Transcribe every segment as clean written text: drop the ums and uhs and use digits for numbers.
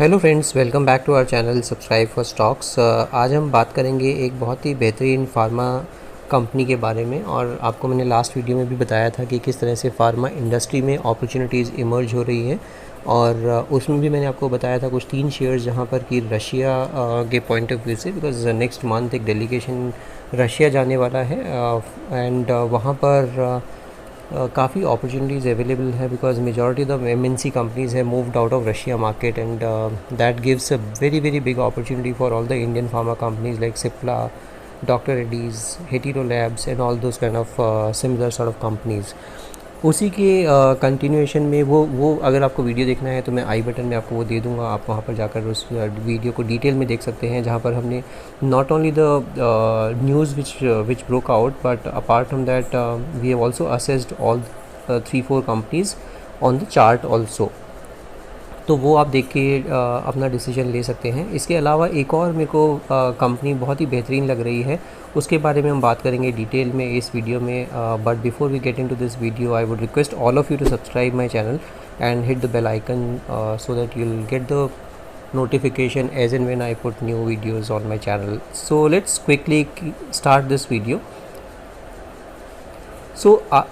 Hello friends, welcome back to our channel subscribe for stocks. आज हम बात करेंगे एक बहुत ही बेहतरीन फार्मा कंपनी के बारे में। और आपको मैंने लास्ट वीडियो में भी बताया था कि किस तरह से फार्मा इंडस्ट्री में अपॉर्चुनिटीज़ इमर्ज हो रही हैं। और उसमें भी मैंने आपको बताया था कुछ 3 शेयर्स जहां पर कि रशिया के पॉइंट ऑफ व्यू से, बिकॉज नेक्स्ट मंथ एक डेलीगेशन रशिया जाने वाला है एंड वहाँ पर काफ़ी अपॉर्चुनिटीज़ अवेलेबल है because majority of MNC companies है moved out of Russia market and that gives a very very big opportunity for all the Indian pharma companies like Cipla, doctor Reddy's, Hetero labs and all those kind of similar sort of companies. उसी के continuation में वो अगर आपको video देखना है तो मैं आई बटन में आपको वो दे दूंगा, आप वहाँ पर जाकर उस वीडियो को डिटेल में देख सकते हैं, जहाँ पर हमने not only the news which broke out but apart from that we have also assessed all 3-4 companies on the chart also. तो वो आप देख के अपना डिसीजन ले सकते हैं। इसके अलावा एक और मेरे को कंपनी बहुत ही बेहतरीन लग रही है, उसके बारे में हम बात करेंगे डिटेल में इस वीडियो में। But before we get into this video I would request all of you to subscribe my channel and hit the bell icon so that you'll get the notification as and when I put new videos on my channel. So let's quickly start this video.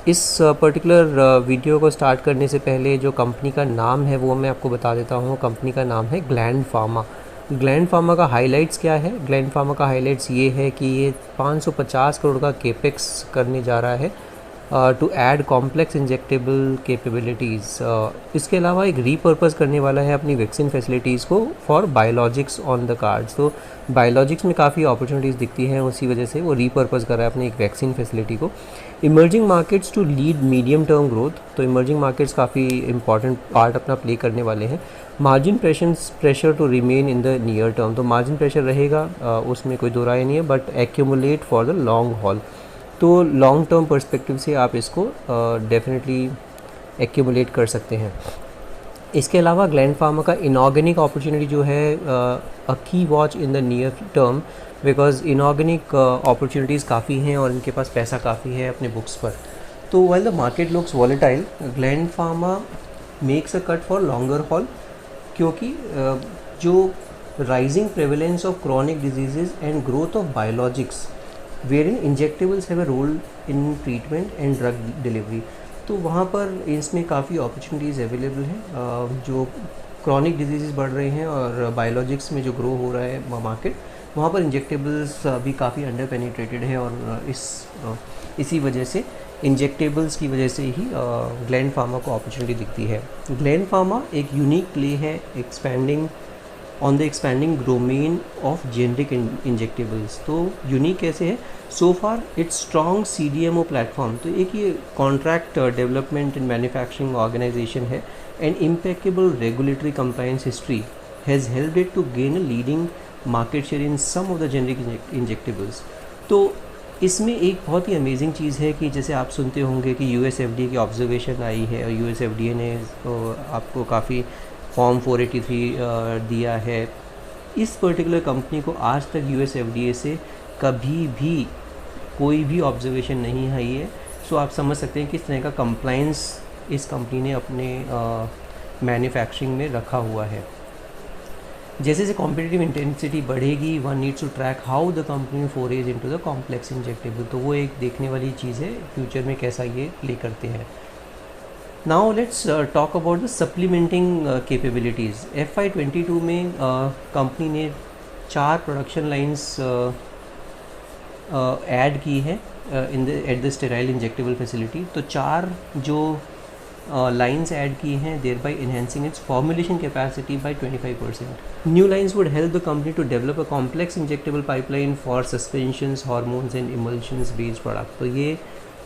इस particular video को start करने से पहले जो company का नाम है वो मैं आपको बता देता हूँ। कंपनी का नाम है ग्लैंड फार्मा। ग्लैंड फार्मा का हाइलाइट्स क्या है? ग्लैंड फार्मा का हाइलाइट्स ये है कि ये 550 करोड़ का केपेक्स करने जा रहा है to add complex injectable capabilities. इसके अलावा एक रीपर्पज़ करने वाला है अपनी वैक्सीन फैसिलिटीज़ को for biologics on the cards. तो बायोलॉजिक्स में काफ़ी अपॉर्चुनिटीज़ दिखती हैं, उसी वजह से वो रीपर्पज़ कर रहा है अपनी एक वैक्सीन फैसिलिटी को। Emerging markets to lead medium term growth. तो इमर्जिंग मार्केट्स काफ़ी इंपॉर्टेंट पार्ट अपना प्ले करने वाले हैं। Margin pressure to remain in the near term. तो मार्जिन प्रेशर रहेगा, उसमें कोई दो राय नहीं है, but accumulate for the long haul. तो लॉन्ग टर्म पर्सपेक्टिव से आप इसको डेफिनेटली एक्यूमुलेट कर सकते हैं। इसके अलावा ग्लैंड फार्मा का इनऑर्गेनिक अपॉर्चुनिटी जो है अ की watch in the near term, because inorganic opportunities काफ़ी हैं और इनके पास पैसा काफ़ी है अपने बुक्स पर। तो while the market looks volatile, gland Pharma makes a cut for longer hall, क्योंकि जो rising prevalence of chronic diseases and growth of biologics wherein injectables have a role in treatment and drug delivery। तो वहाँ पर इसमें काफ़ी opportunities available हैं। जो chronic disease बढ़ रहे हैं और बायोलॉजिक्स में जो ग्रो हो रहा है मार्केट, वहाँ पर इंजेक्टेबल्स भी काफ़ी अंडर पेनिट्रेटेड है और इसी वजह से इंजेक्टेबल्स की वजह से ही ग्लैंड फार्मा को अपॉर्चुनिटी दिखती है। ग्लैंड फार्मा एक यूनिक प्ले है on the expanding domain of generic injectables. तो यूनिक कैसे है? So far its strong CDMO platform. तो एक ये contract development and manufacturing organisation है and impeccable regulatory compliance history has helped it to gain a leading market share in some of the generic injectables. तो इसमें एक बहुत ही amazing चीज़ है कि जैसे आप सुनते होंगे कि US FDA की ऑब्जर्वेशन आई है और US FDA ने आपको काफ़ी फॉर्म 483 दिया है। इस पर्टिकुलर कंपनी को आज तक US FDA से कभी भी कोई भी ऑब्जर्वेशन नहीं आई है। सो आप समझ सकते हैं किस तरह का कंप्लायंस इस कंपनी ने अपने मैन्युफैक्चरिंग में रखा हुआ है। जैसे जैसे कॉम्पिटिटिव इंटेंसिटी बढ़ेगी, one needs to track how the company forays into the complex injectable. तो वो एक देखने वाली चीज़ है फ्यूचर में कैसा ये प्ले करते हैं। Now let's talk about the supplementing capabilities। FY22 में कंपनी ने 4 प्रोडक्शन लाइंस ऐड की है at the sterile injectable facility. तो 4 जो लाइंस ऐड की हैं, thereby enhancing its formulation capacity by 25%। New lines would help the company to develop a complex injectable pipeline for suspensions, hormones and emulsions based product. तो ये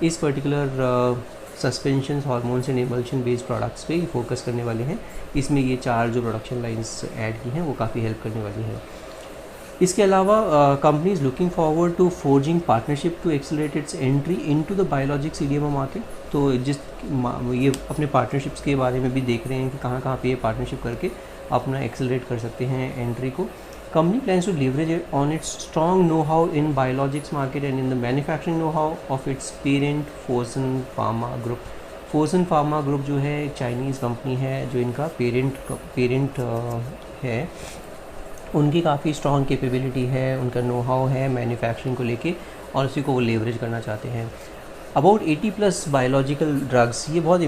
इस particular suspensions, hormones and emulsion based products पे focus करने वाले हैं। इसमें ये 4 जो प्रोडक्शन लाइंस ऐड की हैं वो काफ़ी हेल्प करने वाली हैं। इसके अलावा company is looking forward to forging partnership to accelerate its entry into the biologic CDMO market. तो ये अपने पार्टनरशिप्स के बारे में भी देख रहे हैं कि कहाँ कहाँ पे ये पार्टनरशिप करके अपना एक्सेलरेट कर सकते हैं एंट्री को। Company plans to leverage on its strong know-how in biologics market and in the manufacturing know-how of its parent Fosun Pharma Group। Fosun pharma group जो है एक चाइनीज़ कंपनी है, जो इनका पेरेंट है। उनकी काफ़ी स्ट्रॉन्ग कैपेबिलिटी है, उनका नो हाउ है मैन्युफैक्चरिंग को लेके, और उसी को वो लेवरेज करना चाहते हैं। अबाउट 80+ बायोलॉजिकल ड्रग्स, ये बहुत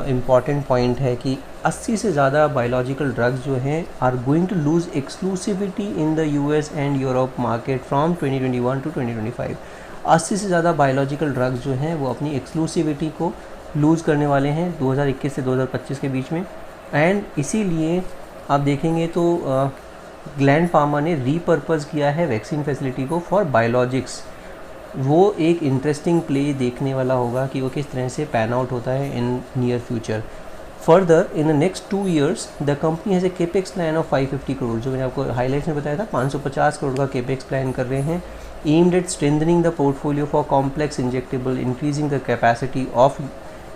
इम्पॉर्टेंट पॉइंट है कि 80 से ज़्यादा बायोलॉजिकल ड्रग्स जो हैं are going to lose exclusivity in the US and Europe market from 2021 to 2025। 80 से ज़्यादा बायोलॉजिकल ड्रग्स जो हैं वो अपनी एक्सक्लूसिविटी को लूज़ करने वाले हैं 2021 से 2025 के बीच में। एंड इसीलिए आप देखेंगे तो ग्लैंड फार्मा ने रीपर्पज़ किया है वैक्सीन फैसिलिटी को फॉर बायोलॉजिक्स। वो एक इंटरेस्टिंग प्ले देखने वाला होगा कि वो किस तरह से पैन आउट होता है in near future. Further in the next 2 years the company has a capex plan of 550 crore, जो मैंने आपको हाईलाइट्स में बताया था 550 करोड़ का केपेक्स प्लान कर रहे हैं, aimed at strengthening the portfolio for complex injectable, increasing the capacity of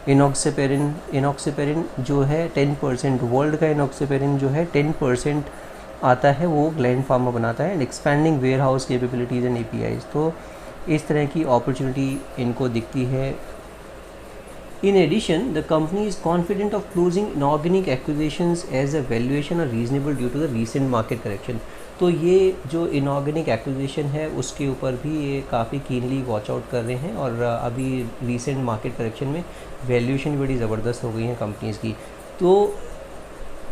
enoxaparin जो है 10%, वर्ल्ड का इनॉक्सीपेरिन जो है 10% आता है वो ग्लैंड फार्मा बनाता है, and expanding warehouse capabilities and APIs। तो इस तरह की अपॉर्चुनिटी इनको दिखती है। In addition the company is confident of closing inorganic acquisitions as a valuation are reasonable due to the recent market correction. तो ये जो इनऑर्गेनिक एक्विजिशन है उसके ऊपर भी ये काफ़ी कीनली वॉच आउट कर रहे हैं, और अभी रीसेंट मार्केट करेक्शन में वैल्यूएशन भी बड़ी ज़बरदस्त हो गई हैं कंपनीज़ की। तो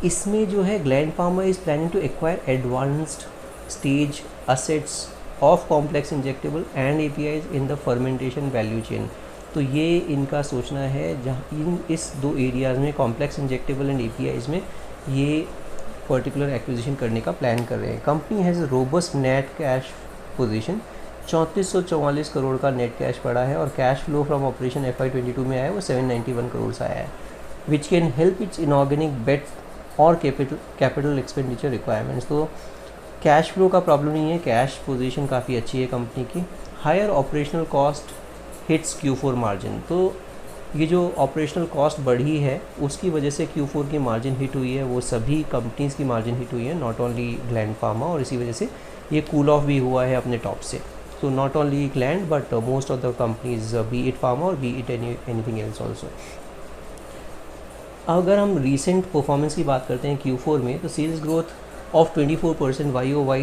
इसमें जो है Gland Pharma is planning to acquire advanced stage assets of complex injectable and APIs in the fermentation value chain. तो ये इनका सोचना है जहाँ इस 2 एरियाज़ में कॉम्प्लेक्स इंजेक्टेबल एंड APIs में ये पर्टिकुलर एक्विजिशन करने का प्लान कर रहे हैं। Company has robust net cash position, 3444 crore का नेट कैश पड़ा है, और cash flow from operation FY22 में आया है वो 791 करोड़ से आया है, which can help its inorganic bet और कैपिटल एक्सपेंडिचर रिक्वायरमेंट्स। तो कैश फ्लो का प्रॉब्लम नहीं है, कैश पोजीशन काफ़ी अच्छी है कंपनी की। Higher operational cost hits Q4 margin, तो ये जो ऑपरेशनल कॉस्ट बढ़ी है उसकी वजह से Q4 की मार्जिन हिट हुई है, वो सभी कंपनीज़ की मार्जिन हिट हुई है, नॉट ओनली ग्लैंड फार्मा, और इसी वजह से ये कूल ऑफ भी हुआ है अपने टॉप से। So not only Gland but most of the companies, be it pharma और be it anything else also. अगर हम रीसेंट परफॉर्मेंस की बात करते हैं Q4 में, तो sales growth of 24% YOY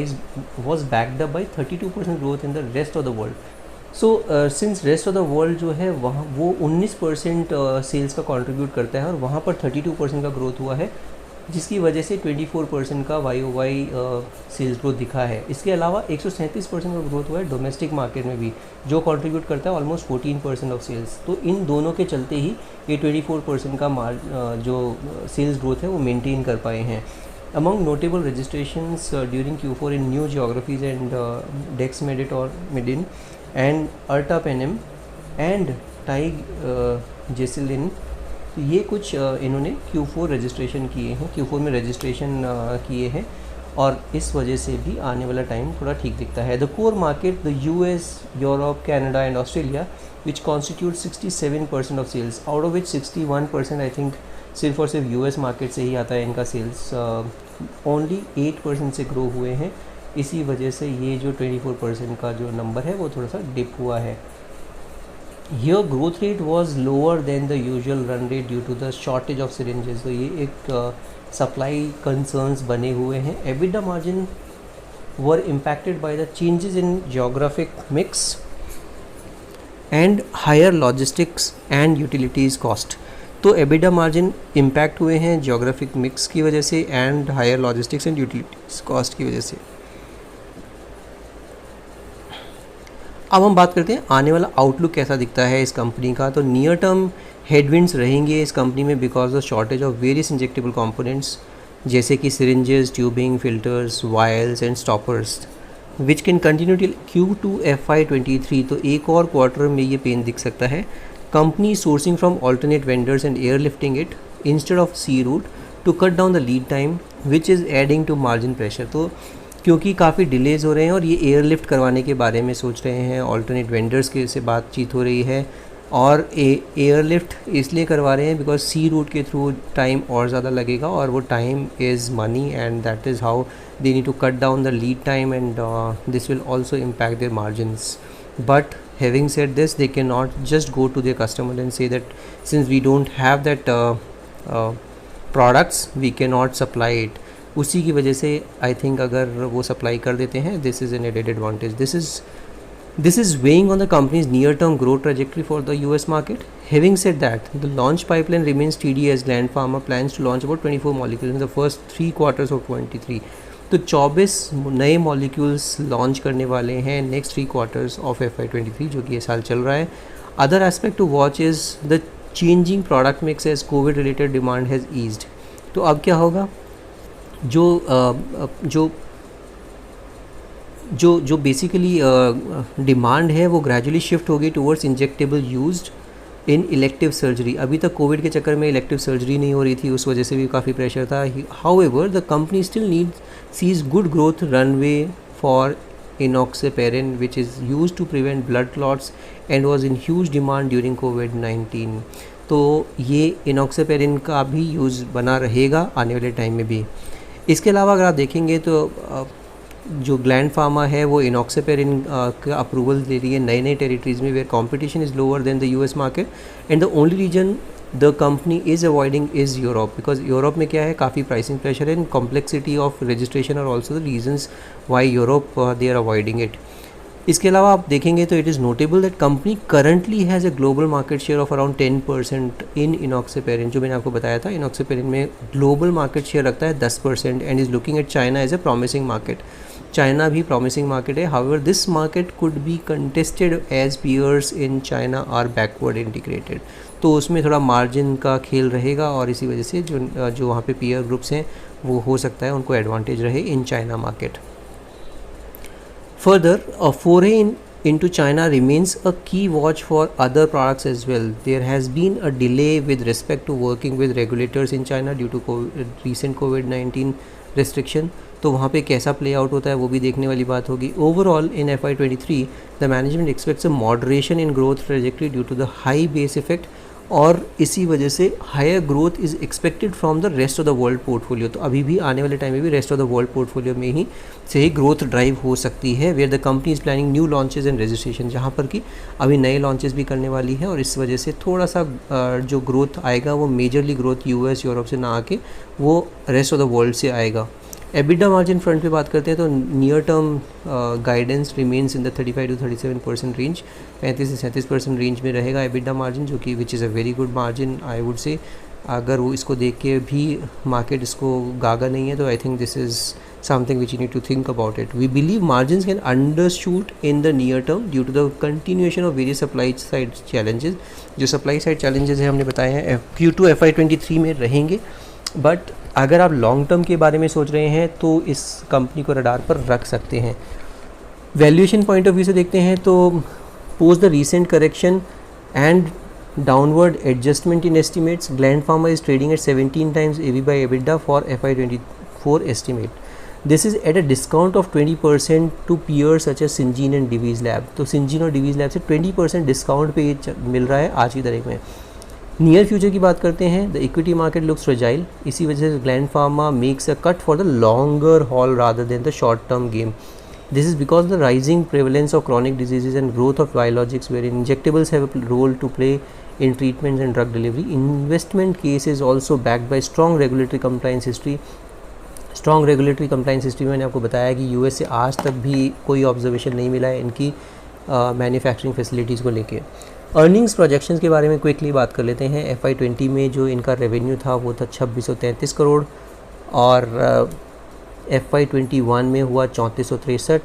was backed up by 32% growth in the rest of the world. So since rest of the world जो है वहाँ वो 19% सेल्स का कंट्रीब्यूट करता है, और वहाँ पर 32% का ग्रोथ हुआ है, जिसकी वजह से 24% का YOY सेल्स ग्रोथ दिखा है। इसके अलावा 137% का ग्रोथ हुआ है डोमेस्टिक मार्केट में भी, जो कंट्रीब्यूट करता है ऑलमोस्ट 14% ऑफ सेल्स। तो इन दोनों के चलते ही ये 24% का जो सेल्स ग्रोथ है वो मेंटेन कर पाए हैं। Among notable registrations during Q4 in new geographies and dexmedetomidine and ertapenem and tigecycline, तो ये कुछ इन्होंने Q4 रजिस्ट्रेशन किए हैं, Q4 में रजिस्ट्रेशन किए हैं, और इस वजह से भी आने वाला टाइम थोड़ा ठीक दिखता है। The core market the US, Europe, Canada and Australia which constitute 67% of sales, out of which 61% I think सिर्फ और सिर्फ US मार्केट से ही आता है इनका सेल्स, ओनली 8% से ग्रो हुए हैं। इसी वजह से ये जो 24% का जो नंबर है वो थोड़ा सा डिप हुआ है। Here growth rate was lower than the usual run rate due to the shortage of syringes। तो ये एक सप्लाई कंसर्न्स बने हुए हैं। EBITDA margin were impacted by the changes in geographic mix and higher logistics and utilities cost। तो EBITDA margin impact हुए हैं geographic mix की वजह से and higher logistics and utilities cost की वजह से। अब हम बात करते हैं आने वाला आउटलुक कैसा दिखता है इस कंपनी का। तो नियर टर्म हेडविंड्स रहेंगे इस कंपनी में because of shortage of various injectable components, जैसे कि syringes, tubing, filters, vials and stoppers, which can continue till Q2 FY23। तो एक और क्वार्टर में ये पेन दिख सकता है। Company sourcing from alternate vendors and airlifting it instead of sea route to cut down the lead time, which is adding to margin pressure। तो क्योंकि काफ़ी डिलेज़ हो रहे हैं और ये एयरलिफ्ट करवाने के बारे में सोच रहे हैं, ऑल्टरनेट वेंडर्स के से बातचीत हो रही है, और एयरलिफ्ट इसलिए करवा रहे हैं बिकॉज सी रूट के थ्रू टाइम और ज़्यादा लगेगा, और वो time is money and that is how they need to cut down the lead time, and this will also impact their margins. But having said this, they cannot just go to their customer and say that since we don't have that products we cannot supply it. उसी की वजह से I think अगर वो supply कर देते हैं, this is an added advantage. This is weighing on the company's near-term growth trajectory for the US market. Having said that, the launch pipeline remains steady as Gland Pharma plans to launch about 24 molecules in the first 3 quarters of 23. तो 24 नए molecules launch करने वाले हैं next 3 quarters of FY23 जो कि ये साल चल रहा है. Other aspect to watch is the changing product mix as covid related demand has eased. तो अब क्या होगा, जो बेसिकली डिमांड है वो ग्रेजुअली शिफ्ट होगी towards injectable used in elective surgery. अभी तक कोविड के चक्कर में इलेक्टिव सर्जरी नहीं हो रही थी, उस वजह से भी काफ़ी प्रेशर था. However the company still sees good growth runway for enoxaparin which is used to prevent blood clots and was in huge demand during COVID-19. तो ये inoxaparin का भी यूज़ बना रहेगा आने वाले टाइम में भी. इसके अलावा अगर आप देखेंगे तो जो ग्लैंड फार्मा है वो इनॉक्सापेरिन का अप्रूवल दे रही है नए नए टेरिटरीज़ में where competition is lower than the US market and the only reason the company is avoiding is Europe, because Europe में क्या है काफ़ी प्राइसिंग प्रेशर है एंड कॉम्प्लेक्सिटी ऑफ रजिस्ट्रेशन और also the reasons why Europe they are avoiding it. इसके अलावा आप देखेंगे तो it is notable that company currently has a global market share of around 10% in enoxaparin. जो मैंने आपको बताया था इनॉक्सापेरिन में ग्लोबल मार्केट शेयर रखता है 10% and is looking at China as a promising market. China भी प्रॉमिसिंग मार्केट है. However this market could be contested as peers in China are backward integrated. तो उसमें थोड़ा मार्जिन का खेल रहेगा और इसी वजह से जो वहाँ पे पीयर ग्रुप्स हैं वो हो सकता है उनको एडवांटेज रहे in China market. Further, a foray into China remains a key watch for other products as well. There has been a delay with respect to working with regulators in China due to recent COVID-19 restriction. तो वहाँ पे कैसा play out होता है वो भी देखने वाली बात होगी. Overall in FY23 the management expects a moderation in growth trajectory due to the high base effect और इसी वजह से higher growth is expected from the rest of the world portfolio. तो अभी भी आने वाले टाइम में भी rest of the world portfolio में ही से ही ग्रोथ ड्राइव हो सकती है where the company is planning new launches and registration, जहाँ पर कि अभी नए लॉन्चेस भी करने वाली है और इस वजह से थोड़ा सा जो ग्रोथ आएगा वो मेजरली ग्रोथ US यूरोप से ना आके वो रेस्ट ऑफ द वर्ल्ड से आएगा. एबिडा मार्जिन फ्रंट पे बात करते हैं तो near term guidance remains in the 35 to 37% range, 35 से 37% रेंज में रहेगा एबिडा मार्जिन, जो कि which is a very good margin I would say. अगर वो इसको देख के भी मार्केट इसको गागा नहीं है तो I think this is something which you need to think about it. We believe margin can undershoot in the near term due to the continuation of various supply side challenges. जो supply side challenges हैं हमने बताए हैं Q2 FY23 में रहेंगे, but अगर आप long term के बारे में सोच रहे हैं तो इस कंपनी को रडार पर रख सकते हैं. वैल्यूएशन पॉइंट ऑफ व्यू से देखते हैं तो post the recent correction and downward adjustment in estimates Gland Pharma is trading at 17 times EV/EBITDA for FY24 estimate. This is at a discount of 20% to peers such as Syngene and Divi's lab. तो सिंजीन और Divi's lab से 20% discount पे ये मिल रहा है आज की तारीख में. नियर फ्यूचर की बात करते हैं, the equity market looks fragile. इसी वजह से Gland Pharma makes a cut for the longer haul rather than the short term game. This is because the rising prevalence of chronic diseases and growth of biologics where injectables have a role to play in treatments and drug delivery. Investment case is also backed by strong regulatory compliance history. Strong regulatory compliance history में मैंने आपको बताया कि US से आज तक भी कोई ऑब्जर्वेशन नहीं मिला है इनकी मैन्युफैक्चरिंग फैसिलिटीज़ को लेके. अर्निंग्स प्रोजेक्शंस के बारे में क्विकली बात कर लेते हैं. FY20 में जो इनका रेवेन्यू था वो था 2633 करोड़ और FY21 में हुआ 3463,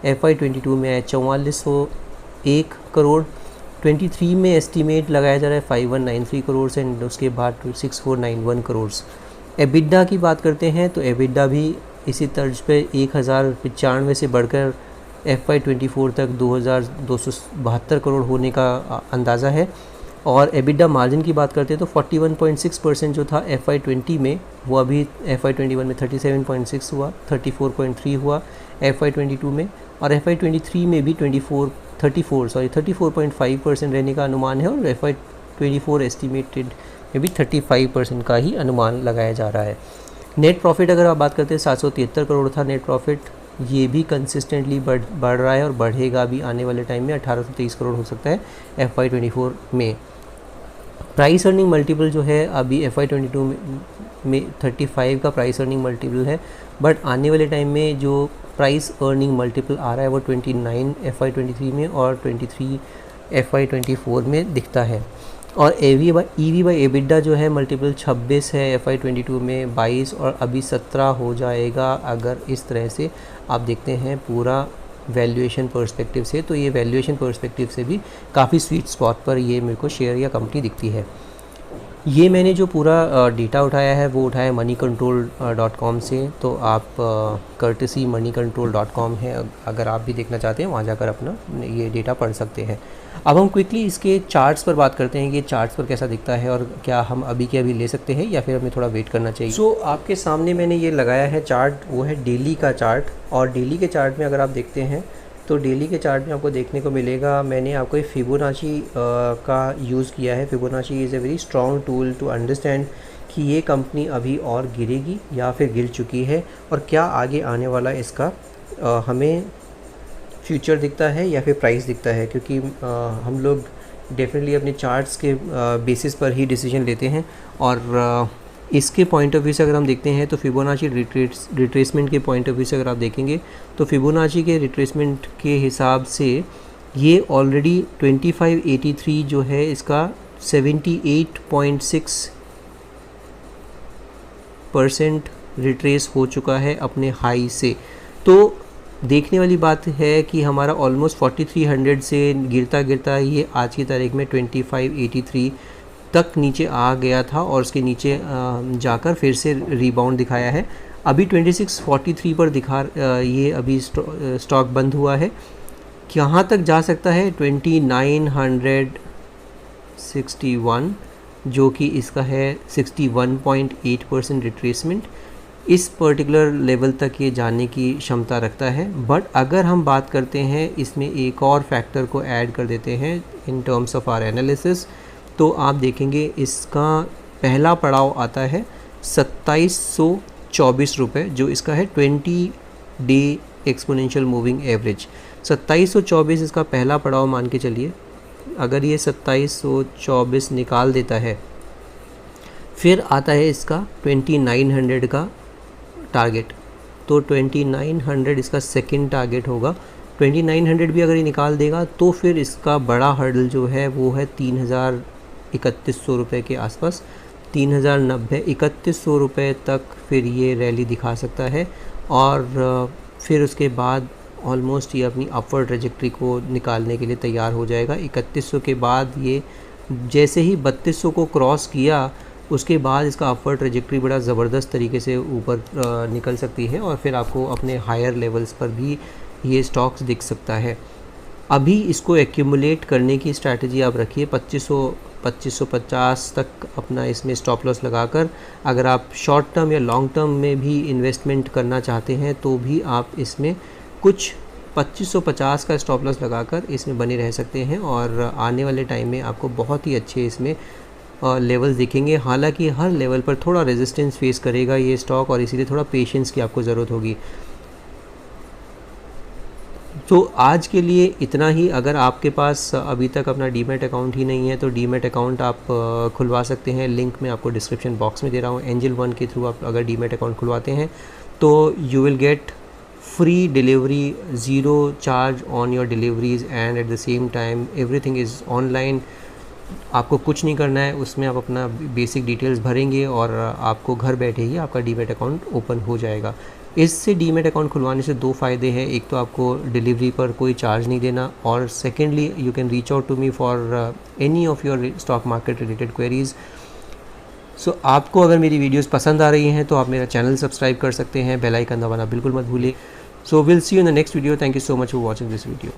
FY22 में आया 4401 करोड़, 23 में एस्टीमेट लगाया जा रहा है 5193 करोड़ एंड उसके बाद 6491 करोड़. एबिडा की बात करते हैं तो एबिडा भी इसी तर्ज पे 1095 से बढ़कर FY24 तक 2272 करोड़ होने का अंदाज़ा है. और एबिडा मार्जिन की बात करते हैं तो 41.6% जो था FY20 में वो अभी FY21 में 37.6 हुआ, 34.3 हुआ FY22 में और FY23 में भी 34.5% रहने का अनुमान है और FY24 एस्टिमेटेड में भी 35% का ही अनुमान लगाया जा रहा है. नेट प्रॉफिट अगर आप बात करते हैं 773 करोड़ था नेट प्रॉफिट ये भी कंसिस्टेंटली बढ़ रहा है और बढ़ेगा भी आने वाले टाइम में। 1823 करोड़ हो सकता है FY24 में। प्राइस अर्निंग मल्टीपल जो है अभी FY22 में 35 का प्राइस अर्निंग मल्टीपल है, बट आने वाले टाइम में जो प्राइस अर्निंग मल्टीपल आ रहा है वो 29 FY23 में और 23 FY24 में दिखता है। और EV बाई EBITDA जो है मल्टीपल 26 है FY22 में, 22 और अभी 17 हो जाएगा अगर इस तरह से आप देखते हैं पूरा वैल्यूएशन पर्सपेक्टिव से। तो ये वैल्यूएशन पर्सपेक्टिव से भी काफ़ी स्वीट स्पॉट पर ये मेरे को शेयर या कंपनी दिखती है। ये मैंने जो पूरा डेटा उठाया है वो उठाया moneycontrol.com से, तो आप कर्टसी moneycontrol.com है, अगर आप भी देखना चाहते हैं वहाँ जाकर अपना ये डेटा पढ़ सकते हैं। अब हम क्विकली इसके चार्ट्स पर बात करते हैं कि चार्ट्स पर कैसा दिखता है और क्या हम अभी के अभी ले सकते हैं या फिर हमें थोड़ा वेट करना चाहिए। सो आपके सामने मैंने ये लगाया है चार्ट, वो है डेली का चार्ट। और डेली के चार्ट में अगर आप देखते हैं तो डेली के चार्ट में आपको देखने को मिलेगा, मैंने आपको फिबोनाची का यूज़ किया है। Fibonacci is a very strong tool to understand कि ये कंपनी अभी और गिरेगी या फिर गिर चुकी है और क्या आगे आने वाला इसका हमें फ्यूचर दिखता है या फिर प्राइस दिखता है, क्योंकि हम लोग डेफिनेटली अपने चार्ट्स के बेसिस पर ही डिसीजन लेते हैं। और इसके पॉइंट ऑफ व्यू से अगर हम देखते हैं तो फिबोनाची रिट्रेसमेंट के पॉइंट ऑफ व्यू से अगर आप देखेंगे तो फिबोनाची के रिट्रेसमेंट के हिसाब से ये ऑलरेडी 2583 जो है इसका 78.6% रिट्रेस हो चुका है अपने हाई से। तो देखने वाली बात है कि हमारा ऑलमोस्ट 4300 से गिरता गिरता ये आज की तारीख में 2583 तक नीचे आ गया था और उसके नीचे जाकर फिर से रीबाउंड दिखाया है। अभी 2643 पर ये अभी स्टॉक बंद हुआ है। कहाँ तक जा सकता है? 2961 जो कि इसका है 61.8% रिट्रेसमेंट। इस पर्टिकुलर लेवल तक ये जाने की क्षमता रखता है। बट अगर हम बात करते हैं इसमें एक और फैक्टर को ऐड कर देते हैं in terms of our analysis, तो आप देखेंगे इसका पहला पड़ाव आता है 2724 रुपये, जो इसका है 20 डे एक्सपोनेंशियल मूविंग एवरेज। 2724 इसका पहला पड़ाव मान के चलिए। अगर ये 2724 निकाल देता है, फिर आता है इसका 2900 का टारगेट। तो 2900 इसका सेकंड टारगेट होगा। 2900 भी अगर ये निकाल देगा तो फिर इसका बड़ा हर्डल जो है वो है 3100 रुपये के आसपास, 3090 3100 रुपये तक फिर ये रैली दिखा सकता है। और फिर उसके बाद ऑलमोस्ट ये अपनी अपवर्ड ट्रेजेक्ट्री को निकालने के लिए तैयार हो जाएगा। 3100 के बाद ये जैसे ही 3200 को क्रॉस किया, उसके बाद इसका अपवर्ड ट्रेजेक्ट्री बड़ा ज़बरदस्त तरीके से ऊपर निकल सकती है और फिर आपको अपने हायर लेवल्स पर भी ये स्टॉक्स दिख सकता है। अभी इसको एक्यूमुलेट करने की स्ट्रैटेजी आप रखिए। 2550 तक अपना इसमें स्टॉप लॉस लगाकर अगर आप शॉर्ट टर्म या लॉन्ग टर्म में भी इन्वेस्टमेंट करना चाहते हैं तो भी आप इसमें कुछ 2550 का स्टॉप लॉस लगाकर इसमें बने रह सकते हैं और आने वाले टाइम में आपको बहुत ही अच्छे इसमें लेवल्स दिखेंगे। हालांकि हर लेवल पर थोड़ा रेजिस्टेंस फेस करेगा ये स्टॉक और इसीलिए थोड़ा पेशेंस की आपको ज़रूरत होगी। तो आज के लिए इतना ही। अगर आपके पास अभी तक अपना डीमैट अकाउंट ही नहीं है तो डीमैट अकाउंट आप खुलवा सकते हैं। लिंक मैं आपको डिस्क्रिप्शन बॉक्स में दे रहा हूँ। एंजल वन के थ्रू आप अगर डीमैट अकाउंट खुलवाते हैं तो you will get free delivery, zero charge on your deliveries and at the same time everything is online. आपको कुछ नहीं करना है, उसमें आप अपना बेसिक डिटेल्स भरेंगे और आपको घर बैठे ही आपका डीमैट अकाउंट ओपन हो जाएगा। इससे डीमैट अकाउंट खुलवाने से दो फ़ायदे हैं। एक तो आपको डिलीवरी पर कोई चार्ज नहीं देना और secondly you can reach out to me for any of your stock market related queries. So आपको अगर मेरी वीडियोस पसंद आ रही हैं तो आप मेरा चैनल सब्सक्राइब कर सकते हैं। बेल आइकन दबाना बिल्कुल मत भूलिए। So will see you in the next video. Thank you so much for watching this video.